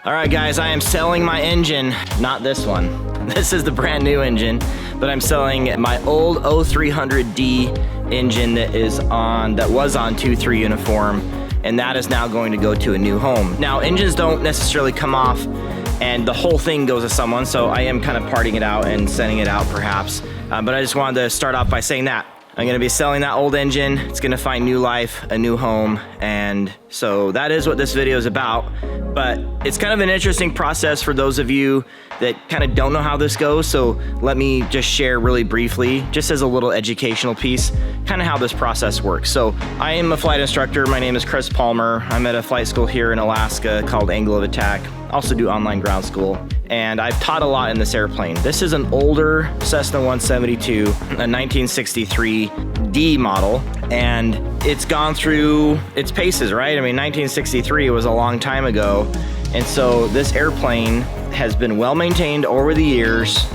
All right, guys, I am selling my engine, not this one. This is the brand new engine, but I'm selling my old O-300D engine that was on 2-3 uniform, and that is now going to go to a new home. Now, engines don't necessarily come off and the whole thing goes to someone, so I am kind of parting it out and sending it out perhaps. But I just wanted to start off by saying that. I'm gonna be selling that old engine. It's gonna find new life, a new home, and so that is what this video is about. But it's kind of an interesting process for those of you that kind of don't know how this goes, so let me just share really briefly, just as a little educational piece, kind of how this process works. So I am a flight instructor. My name is Chris Palmer. I'm at a flight school here in Alaska called Angle of Attack. I also do online ground school, and I've taught a lot in this airplane. This is an older Cessna 172, a 1963 D model, and it's gone through its paces, right? I mean, 1963 was a long time ago, and so this airplane has been well maintained over the years,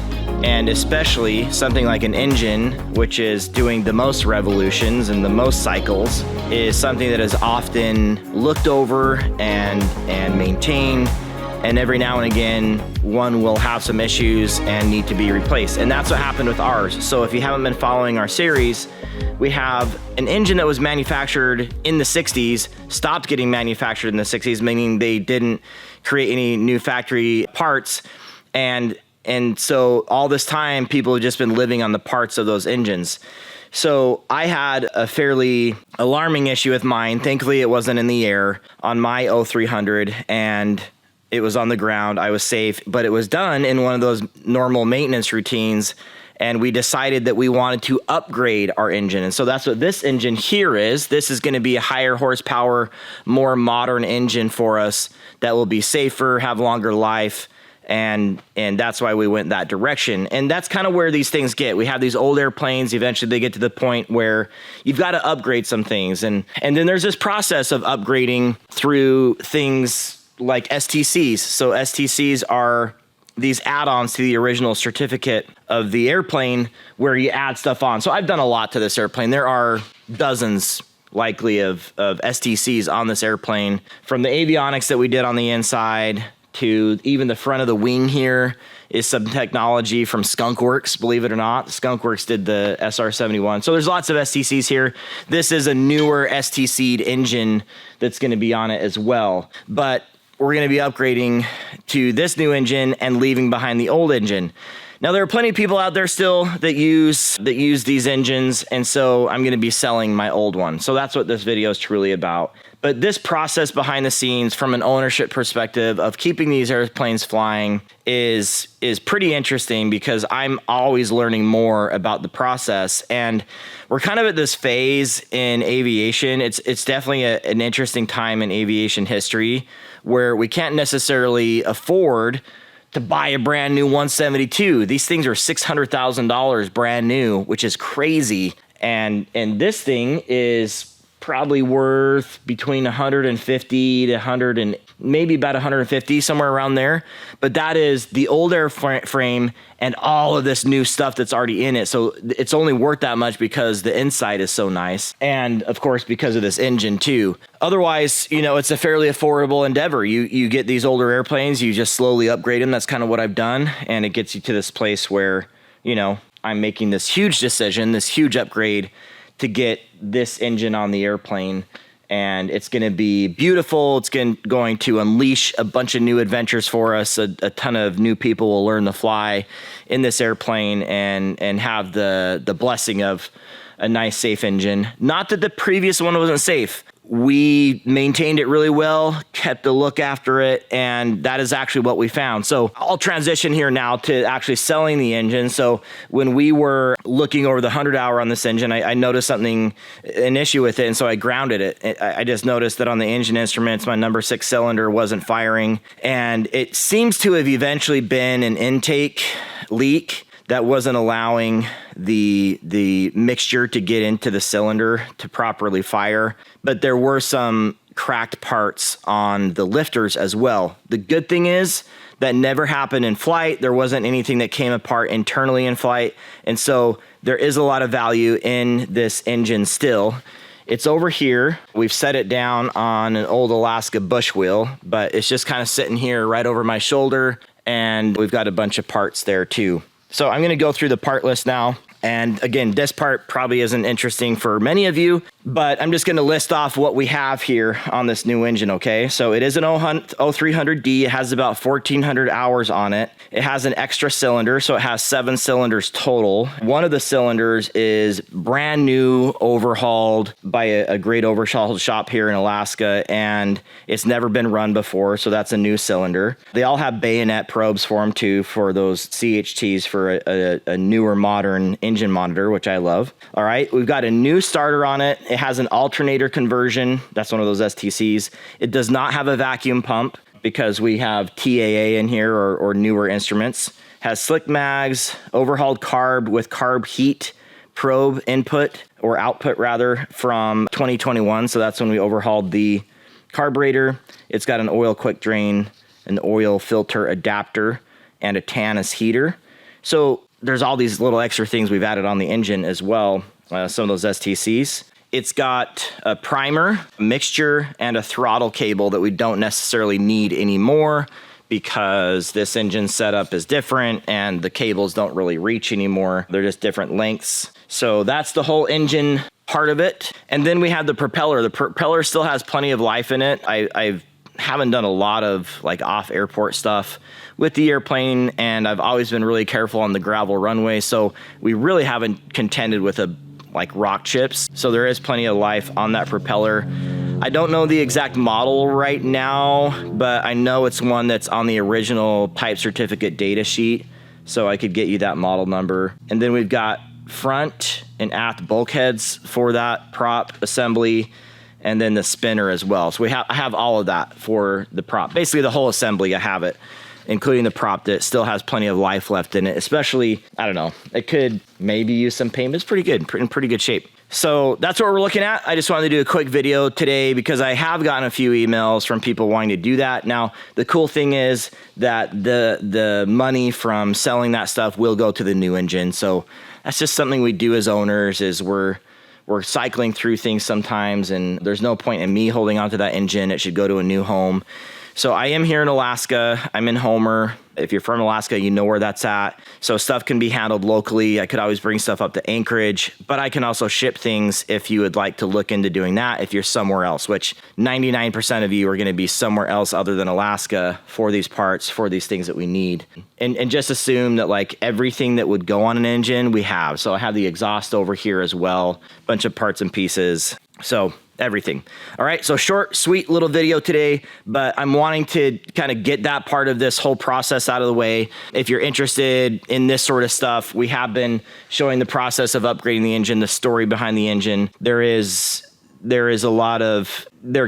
and especially something like an engine, which is doing the most revolutions and the most cycles, is something that is often looked over and maintained. And every now and again, one will have some issues and need to be replaced. And that's what happened with ours. So if you haven't been following our series, we have an engine that was manufactured in the 60s, stopped getting manufactured in the 60s, meaning they didn't create any new factory parts. And so all this time, people have just been living on the parts of those engines. So I had a fairly alarming issue with mine. Thankfully, it wasn't in the air on my O-300, and it was on the ground. I was safe, but it was done in one of those normal maintenance routines. And we decided that we wanted to upgrade our engine. And so that's what this engine here is. This is going to be a higher horsepower, more modern engine for us that will be safer, have longer life. And that's why we went that direction. And that's kind of where these things get. We have these old airplanes. Eventually they get to the point where you've got to upgrade some things. And then there's this process of upgrading through things like STCs. So STCs are these add-ons to the original certificate of the airplane where you add stuff on. So I've done a lot to this airplane. There are dozens likely of STCs on this airplane, from the avionics that we did on the inside to even the front of the wing here is some technology from Skunkworks, believe it or not. Skunkworks did the SR-71. So there's lots of STCs here. This is a newer STC'd engine that's going to be on it as well. But we're going to be upgrading to this new engine and leaving behind the old engine. Now, there are plenty of people out there still that use these engines, and so I'm going to be selling my old one. So that's what this video is truly about. But this process behind the scenes from an ownership perspective of keeping these airplanes flying is pretty interesting, because I'm always learning more about the process. And we're kind of at this phase in aviation. It's definitely an interesting time in aviation history where we can't necessarily afford to buy a brand new 172. These things are $600,000 brand new, which is crazy. And this thing is probably worth between 150 to 100 and maybe about 150, somewhere around there. But that is the old airframe and all of this new stuff that's already in it. So it's only worth that much because the inside is so nice. And of course, because of this engine too. Otherwise, it's a fairly affordable endeavor. You get these older airplanes, you just slowly upgrade them. That's kind of what I've done. And it gets you to this place where, I'm making this huge decision, this huge upgrade to get this engine on the airplane, and it's going to be beautiful. It's going to unleash a bunch of new adventures for us. A ton of new people will learn to fly in this airplane and have the blessing of a nice, safe engine. Not that the previous one wasn't safe. We maintained it really well, kept a look after it, and that is actually what we found. So I'll transition here now to actually selling the engine. So when we were looking over the 100-hour on this engine, I noticed an issue with it, and so I grounded it. I just noticed that on the engine instruments, my number 6 cylinder wasn't firing, and it seems to have eventually been an intake leak that wasn't allowing the mixture to get into the cylinder to properly fire. But there were some cracked parts on the lifters as well. The good thing is that never happened in flight. There wasn't anything that came apart internally in flight. And so there is a lot of value in this engine still. It's over here. We've set it down on an old Alaska bush wheel, but it's just kind of sitting here right over my shoulder, and we've got a bunch of parts there too. So I'm gonna go through the part list now. And again, this part probably isn't interesting for many of you, but I'm just gonna list off what we have here on this new engine, okay? So it is an O-300D. It has about 1,400 hours on it. It has an extra cylinder, so it has 7 cylinders total. One of the cylinders is brand new, overhauled by a great overhaul shop here in Alaska, and it's never been run before, so that's a new cylinder. They all have bayonet probes for them too, for those CHTs for a newer modern engine monitor, which I love. All right, we've got a new starter on it. It has an alternator conversion. That's one of those STCs. It does not have a vacuum pump because we have TAA in here or newer instruments. Has slick mags, overhauled carb with carb heat probe input or output rather from 2021. So that's when we overhauled the carburetor. It's got an oil quick drain, an oil filter adapter, and a Tannis heater. So there's all these little extra things we've added on the engine as well, some of those STCs. It's got a primer, a mixture, and a throttle cable that we don't necessarily need anymore because this engine setup is different and the cables don't really reach anymore. They're just different lengths. So that's the whole engine part of it. And then we have the propeller. The propeller still has plenty of life in it. I haven't done a lot of like off airport stuff with the airplane, and I've always been really careful on the gravel runway, so we really haven't contended with like rock chips. So there is plenty of life on that propeller. I don't know the exact model right now, but I know it's one that's on the original type certificate data sheet, so I could get you that model number. And then we've got front and aft bulkheads for that prop assembly, and then the spinner as well. So I have all of that for the prop. Basically the whole assembly, I have it, including the prop that still has plenty of life left in it. Especially, I don't know, it could maybe use some paint, but it's pretty good, in pretty good shape. So that's what we're looking at. I just wanted to do a quick video today because I have gotten a few emails from people wanting to do that. Now, the cool thing is that the money from selling that stuff will go to the new engine. So that's just something we do as owners, is we're cycling through things sometimes, and there's no point in me holding onto that engine. It should go to a new home. So I am here in Alaska. I'm in Homer. If you're from Alaska, you know where that's at. So stuff can be handled locally. I could always bring stuff up to Anchorage, but I can also ship things if you would like to look into doing that if you're somewhere else, which 99% of you are going to be somewhere else other than Alaska for these parts, for these things that we need. And just assume that like everything that would go on an engine, we have. So I have the exhaust over here as well, bunch of parts and pieces. So everything. All right, so short, sweet little video today, but I'm wanting to kind of get that part of this whole process out of the way. If you're interested in this sort of stuff, we have been showing the process of upgrading the engine, the story behind the engine. There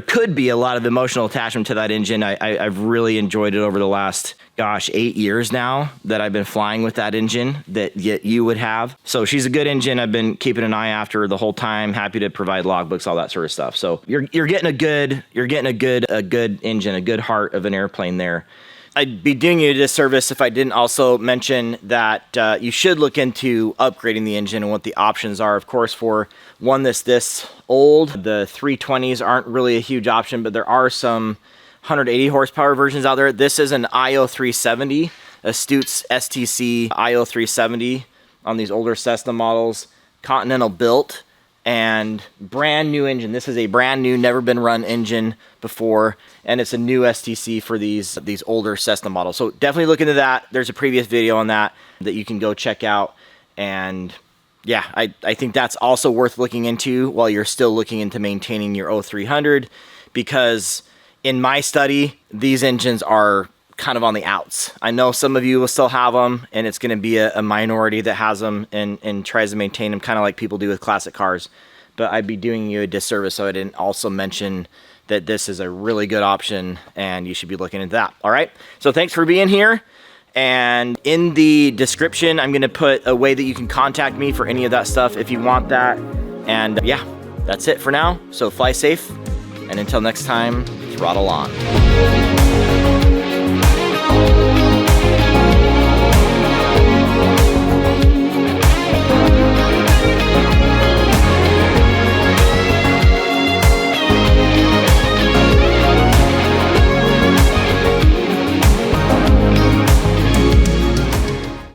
could be a lot of emotional attachment to that engine. I've really enjoyed it over the last, 8 years now that I've been flying with that engine that you would have. So she's a good engine. I've been keeping an eye after her the whole time. Happy to provide logbooks, all that sort of stuff. So you're getting a good engine, a good heart of an airplane there. I'd be doing you a disservice if I didn't also mention that you should look into upgrading the engine and what the options are. Of course, for one that's this old, the 320s aren't really a huge option, but there are some 180 horsepower versions out there. This is an IO-370, a Stoots STC IO-370 on these older Cessna models, Continental built, and brand new engine. This is a brand new, never been run engine before, and it's a new STC for these older Cessna models. So definitely look into that. There's a previous video on that you can go check out. And yeah, I think that's also worth looking into while you're still looking into maintaining your O-300, because in my study, these engines are kind of on the outs. I know some of you will still have them, and it's going to be a minority that has them and tries to maintain them, kind of like people do with classic cars. But I'd be doing you a disservice so I didn't also mention that this is a really good option and you should be looking into that. All right, so thanks for being here. And in the description, I'm going to put a way that you can contact me for any of that stuff if you want that. And yeah, that's it for now. So fly safe, and until next time, throttle on.